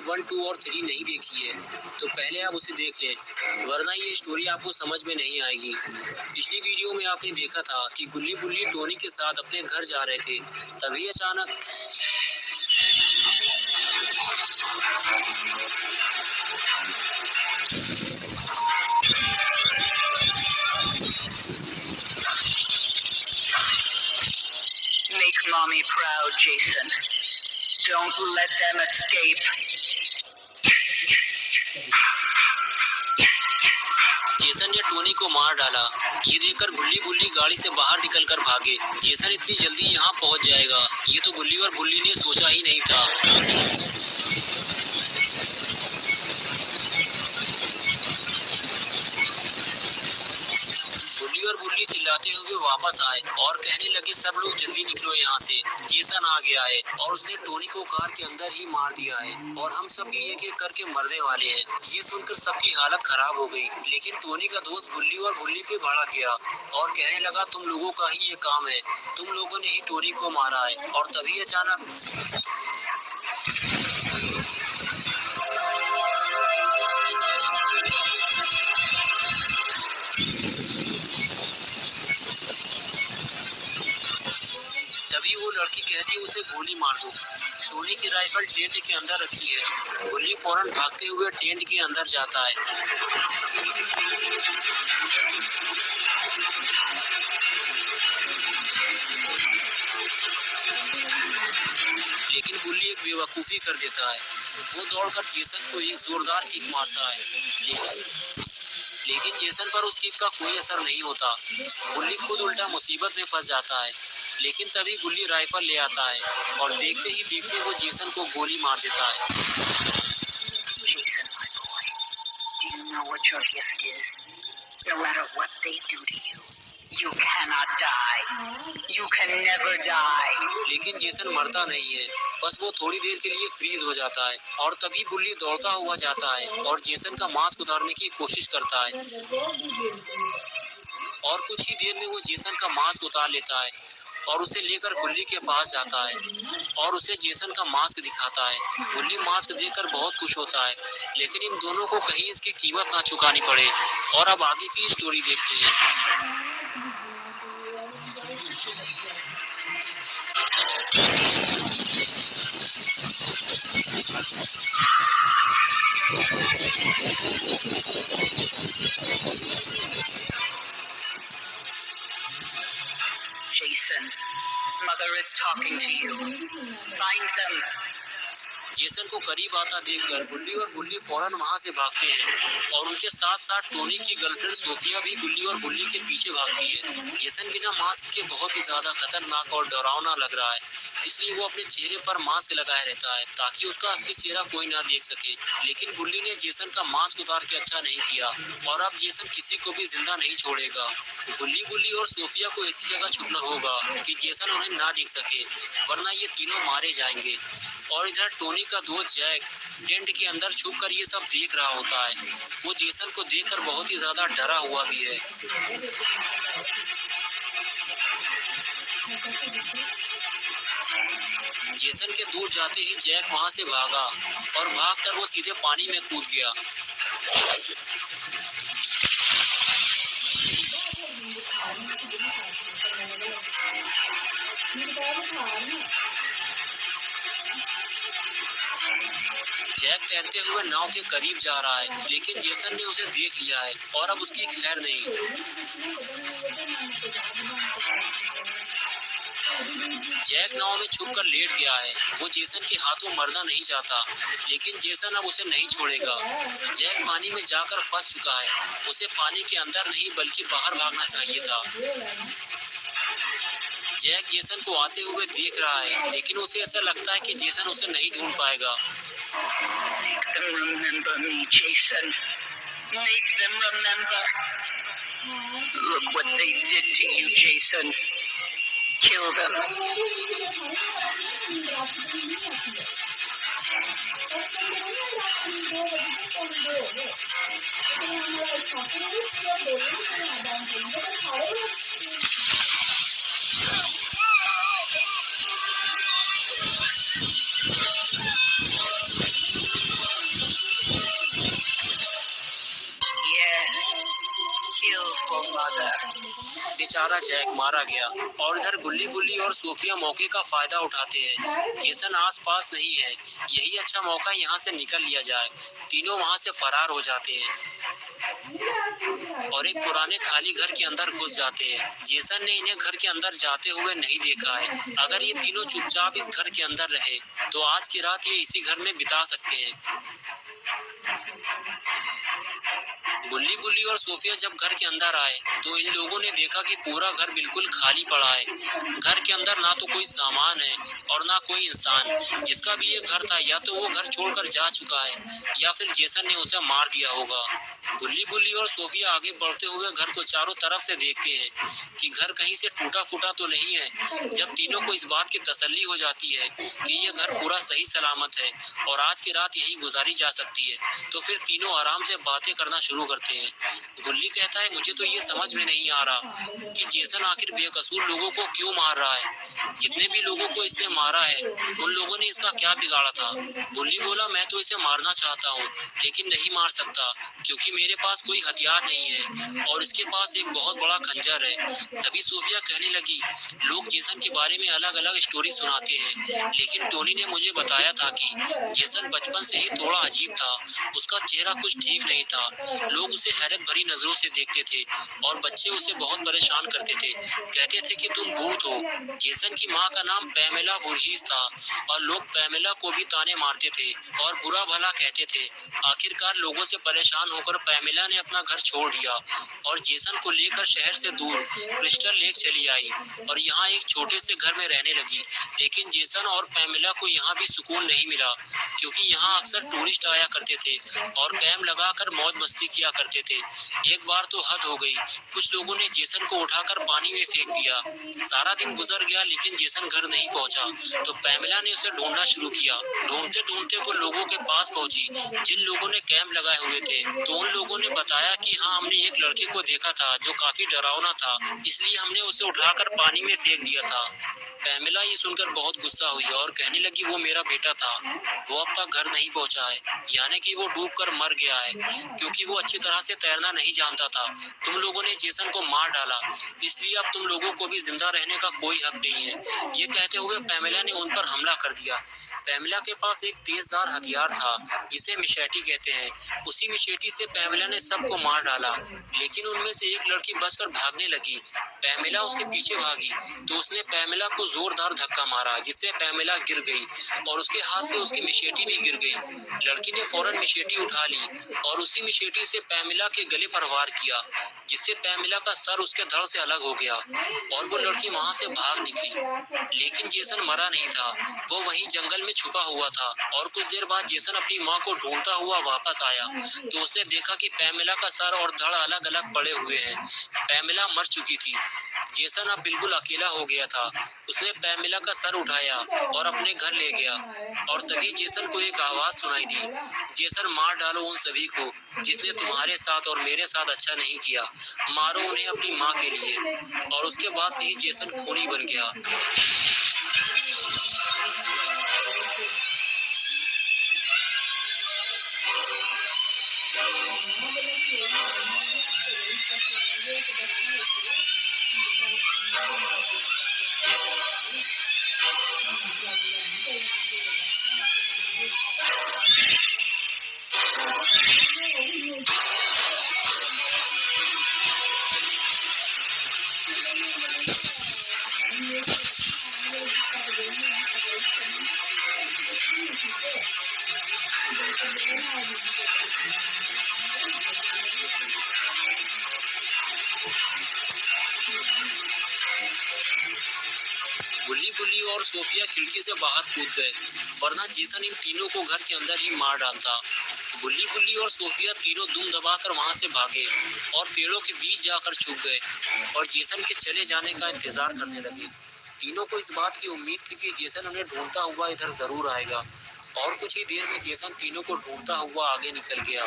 1, 2 और 3 नहीं देखी है तो पहले आप उसे देख लें, वरना ये स्टोरी आपको समझ में नहीं आएगी। पिछली वीडियो में आपने देखा था कि गुल्ली बुल्ली टोनी के साथ अपने घर जा रहे थे, तभी अचानक Make mommy proud, Jason. Don't let them escape. Jason ने टोनी को मार डाला। ये देखकर गुल्ली बुल्ली गाड़ी से बाहर निकलकर भागे। जेसन इतनी जल्दी यहाँ पहुँच जाएगा, ये तो गुल्ली और बुल्ली ने सोचा ही नहीं था। गुल्ली और बुल्ली चिल्लाते हुए वापस आए और कहने लगे, सब लोग जल्दी निकलो यहाँ से, जेसन आ गया है और उसने टोनी को कार के अंदर ही मार दिया है और हम सब भी एक एक करके मरने वाले हैं। ये सुनकर सबकी हालत खराब हो गई, लेकिन टोनी का दोस्त गुल्ली और बुल्ली पे भड़क गया और कहने लगा, तुम लोगों का ही ये काम है, तुम लोगों ने ही टोनी को मारा है। और तभी अचानक वो लड़की कहती, उसे गोली मार दो। टोनी की राइफल टेंट के अंदर रखी है। गुल्ली फौरन भागते हुए टेंट के अंदर जाता है। लेकिन गुल्ली एक बेवकूफ़ी कर देता है। वो दौड़कर जेसन को एक जोरदार किक मारता है, लेकिन जेसन पर उस किक का कोई असर नहीं होता। गुल्ली खुद उल्टा मुसीबत में फंस जाता है। लेकिन तभी गुल्ली राइफल ले आता है और देखते ही देखते वो जेसन को गोली मार देता है। लेकिन जेसन मरता नहीं है, बस वो थोड़ी देर के लिए फ्रीज हो जाता है। और तभी बुल्ली दौड़ता हुआ जाता है और जेसन का मास्क उतारने की कोशिश करता है और कुछ ही देर में वो जेसन का मास्क उतार लेता है और उसे लेकर गुल्ली के पास जाता है और उसे जेसन का मास्क दिखाता है। गुल्ली मास्क देखकर बहुत खुश होता है, लेकिन इन दोनों को कहीं इसकी कीमत ना चुकानी पड़े। और अब आगे की स्टोरी देखते हैं। Jason, Mother is talking to you. Find them. Jason को करीब आता देखकर गुल्ली और बुल्ली फौरन वहां से भागते हैं और उनके साथ साथ टोनी की गर्लफ्रेंड सोफिया भी गुल्ली और बुल्ली के पीछे भागती है। जेसन बिना मास्क के बहुत ही ज्यादा खतरनाक और डरावना लग रहा है, इसलिए वो अपने चेहरे पर मास्क लगाए रहता है ताकि उसका असली चेहरा कोई ना देख सके। लेकिन बुल्ली ने जेसन का मास्क उतार के अच्छा नहीं किया और अब जेसन किसी को भी जिंदा नहीं छोड़ेगा। गुल्ली बुल्ली और सोफिया को ऐसी जगह छुपना होगा कि जेसन उन्हें ना देख सके, वरना ये तीनों मारे जाएंगे। और इधर टोनी का दोस्त जैक टेंट के अंदर छुपकर ये सब देख रहा होता है। वो जेसन को देखकर बहुत ही ज्यादा डरा हुआ भी है। जेसन के दूर जाते ही जैक वहां से भागा और भागकर वो सीधे पानी में कूद गया। जैक तैरते हुए नाव के करीब जा रहा है, लेकिन जेसन ने उसे देख लिया है और अब उसकी खैर नहीं। जैक नाव में छुपकर लेट गया है। वो जेसन के हाथों मरना नहीं चाहता, लेकिन जेसन अब उसे नहीं छोड़ेगा। जैक पानी में जाकर फंस चुका है। उसे पानी के अंदर नहीं बल्कि बाहर भागना चाहिए था। जैक जेसन को आते हुए देख रहा है, लेकिन उसे ऐसा लगता है कि जेसन उसे नहीं ढूंढ पाएगा। Make them remember me, Jason. Make them remember. Look what they did to you, Jason. Kill them. बेचारा जैक मारा गया और इधर गुल्ली गुल्ली और सोफिया मौके का फायदा उठाते हैं। जेसन आसपास नहीं है, यही अच्छा मौका यहाँ से निकल लिया जाए। तीनों वहाँ से फरार हो जाते हैं और एक पुराने खाली घर के अंदर घुस जाते हैं। जेसन ने इन्हें घर के अंदर जाते हुए नहीं देखा है। अगर ये तीनों चुपचाप इस घर के अंदर रहे तो आज की रात ये इसी घर में बिता सकते हैं। गुल्ली गुल्ली और सोफिया जब घर के अंदर आए तो इन लोगों ने देखा कि पूरा घर बिल्कुल खाली पड़ा है। घर के अंदर ना तो कोई सामान है और ना कोई इंसान। जिसका भी ये घर था या तो वो घर छोड़कर जा चुका है या फिर जेसन ने उसे मार दिया होगा। गुल्ली गुल्ली और सोफिया आगे बढ़ते हुए घर को चारों तरफ से देखते हैं कि घर कहीं से टूटा फूटा तो नहीं है। जब तीनों को इस बात की तसल्ली हो जाती है कि ये घर पूरा सही सलामत है और आज की रात यही गुजारी जा सकती है तो फिर तीनों आराम से बातें करना शुरू करते हैं। गुल्ली कहता है, मुझे तो ये समझ में नहीं आ रहा कि जेसन आखिर बेकसूर लोगों को क्यों मार रहा है। जितने भी लोगों को इसने मारा है उन लोगों ने इसका क्या बिगाड़ा था। गुल्ली बोला, मैं तो इसे मारना चाहता हूँ लेकिन नहीं मार सकता क्योंकि मेरे पास कोई हथियार नहीं है और इसके पास एक बहुत बड़ा खंजर है। तभी सोफिया कहने लगी, लोग जेसन के बारे में अलग अलग स्टोरी सुनाते हैं लेकिन टोनी ने मुझे बताया था कि जेसन बचपन से ही थोड़ा अजीब था। उसका चेहरा कुछ ठीक नहीं था। लोग उसे हैरत भरी नजरों से देखते थे और बच्चे उसे बहुत परेशान करते थे। कहते थे कि तुम भूत हो। जेसन की माँ का नाम पैमेला वुरहीस था और लोग पैमेला को भी ताने मारते थे और बुरा भला कहते थे। आखिरकार लोगों से परेशान होकर पैमेला ने अपना घर छोड़ दिया और जेसन को लेकर शहर से दूर क्रिस्टल लेक चली आई और यहाँ एक छोटे से घर में रहने लगी। लेकिन जेसन और पैमेला को यहाँ भी सुकून नहीं मिला क्योंकि यहाँ अक्सर टूरिस्ट आया करते थे और कैंप लगाकर मौज मस्ती किया करते थे। एक बार तो हद हो गई, कुछ लोगों ने जेसन को उठाकर पानी में फेंक दिया। सारा दिन गुजर गया लेकिन जेसन घर नहीं पहुंचा तो पैमेला ने उसे ढूंढना शुरू किया। ढूंढते ढूंढते वो लोगों के पास पहुंची जिन लोगों ने कैंप लगाए हुए थे। तो उन लोगों ने बताया कि हाँ, हमने एक लड़के को देखा था जो काफी डरावना था, इसलिए हमने उसे उठाकर पानी में फेंक दिया था। पैमेला ये सुनकर बहुत गुस्सा हुई और कहने लगी, वो मेरा बेटा था, वो अब तक घर नहीं पहुंचा है, यानी कि वो डूबकर मर गया है क्योंकि वो अच्छी तरह से तैरना नहीं जानता था। तुम लोगों ने जेसन को मार डाला, इसलिए अब तुम लोगों को भी जिंदा रहने का कोई हक नहीं है। ये कहते हुए पैमेला ने उन पर हमला कर दिया। पैमेला के पास एक तेजधार हथियार था जिसे मिशेटी कहते हैं। उसी मिशेटी से पैमेला ने सबको मार डाला लेकिन उनमें से एक लड़की बचकर भागने लगी। पैमेला उसके पीछे भागी तो उसने पैमेला को जोरदार धक्का मारा जिससे पैमेला गिर गई और उसके हाथ से उसकी मिशेटी भी गिर गई। लड़की ने फौरन मिशेटी उठा ली और उसी मिशेटी से पैमेला के गले पर वार किया जिससे पैमेला का सर उसके धड़ से अलग हो गया और वो लड़की वहां से भाग निकली। लेकिन जेसन मरा नहीं था, वो वहीं जंगल में छुपा हुआ था और कुछ देर बाद जेसन अपनी माँ को ढूंढता हुआ वापस आया तो उसने देखा कि पैमेला का सर और धड़ अलग अलग पड़े हुए हैं। पैमेला मर चुकी थी। जेसन अब बिल्कुल अकेला हो गया था। उसने पैमेला का सर उठाया और अपने घर ले गया और तभी जेसन को एक आवाज सुनाई दी, जेसन मार डालो उन सभी को जिसने तुम्हारे साथ और मेरे साथ अच्छा नहीं किया, मारो उन्हें अपनी माँ के लिए। और उसके बाद से ही जेसन खूनी बन गया। गुल्ली गुल्ली और सोफिया खिड़की से बाहर कूद गए वरना जेसन इन तीनों को घर के अंदर ही मार डालता। गुल्ली गुल्ली और सोफिया तीनों दुम दबाकर वहां से भागे और पेड़ों के बीच जाकर छुप गए और जेसन के चले जाने का इंतजार करने लगे। तीनों को इस बात की उम्मीद थी कि जेसन उन्हें ढूंढता हुआ इधर जरूर आएगा और कुछ ही देर में जेसन तीनों को ढूंढता हुआ आगे निकल गया।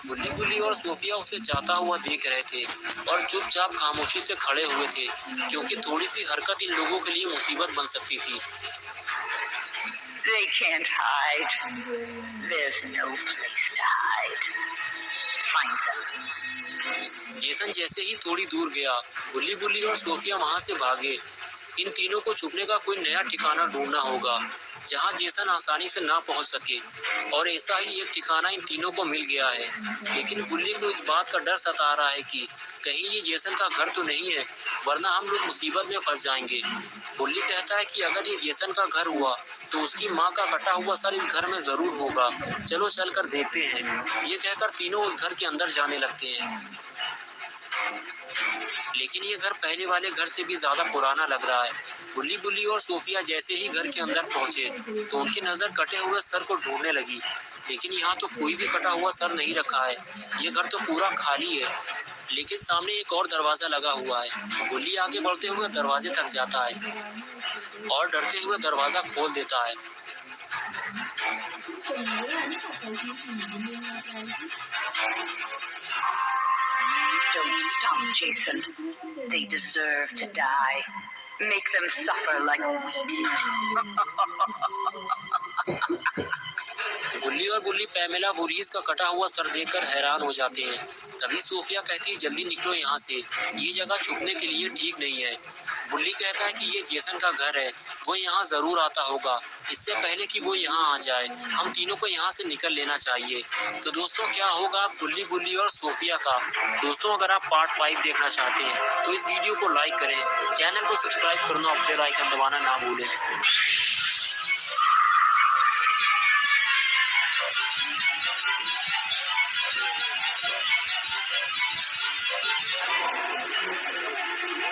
गुल्ली गुल्ली और सोफिया उसे जाता हुआ देख रहे थे और चुपचाप खामोशी से खड़े हुए थे क्योंकि थोड़ी सी हरकत इन लोगों के लिए मुसीबत बन सकती थी। They can't hide. There's no place to hide. find them. Jason जैसे ही थोड़ी दूर गया, गुल्ली बुल्ली और सोफिया वहां से भागे। इन तीनों को छुपने का कोई नया ठिकाना ढूंढना होगा जहां जेसन आसानी से ना पहुंच सके, और ऐसा ही एक ठिकाना इन तीनों को मिल गया है। लेकिन गुल्ली को इस बात का डर सता रहा है कि कहीं ये जेसन का घर तो नहीं है, वरना हम लोग मुसीबत में फंस जाएंगे। गुल्ली कहता है कि अगर ये जेसन का घर हुआ तो उसकी माँ का कटा हुआ सर इस घर में जरूर होगा, चलो चल कर देखते हैं। ये कहकर तीनों उस घर के अंदर जाने लगते हैं। लेकिन ये घर पहले वाले घर से भी ज्यादा पुराना लग रहा है। गुल्ली बुल्ली और सोफिया जैसे ही घर के अंदर पहुंचे तो उनकी नजर कटे हुए सर को ढूंढने लगी, लेकिन यहाँ तो कोई भी कटा हुआ सर नहीं रखा है। ये घर तो पूरा खाली है। लेकिन सामने एक और दरवाजा लगा हुआ है। गुल्ली आगे बढ़ते हुए दरवाजे तक जाता है और डरते हुए दरवाजा खोल देता है। Don't stop, Jason. They deserve to die. Make them suffer like we did. गुल्ली और बुल्ली पैमेला वुरीज का कटा हुआ सर देखकर हैरान हो जाते हैं। तभी सोफिया कहती है, जल्दी निकलो यहाँ से, ये जगह छुपने के लिए ठीक नहीं है। बुल्ली कहता है कि ये जेसन का घर है, वो यहाँ जरूर आता होगा, इससे पहले कि वो यहाँ आ जाए हम तीनों को यहाँ से निकल लेना चाहिए। तो दोस्तों, क्या होगा गुल्ली बुल्ली और सोफिया का? दोस्तों, अगर आप पार्ट 5 देखना चाहते हैं तो इस वीडियो को लाइक करें, चैनल को सब्सक्राइब करना और बेल आइकन दबाना ना भूलें।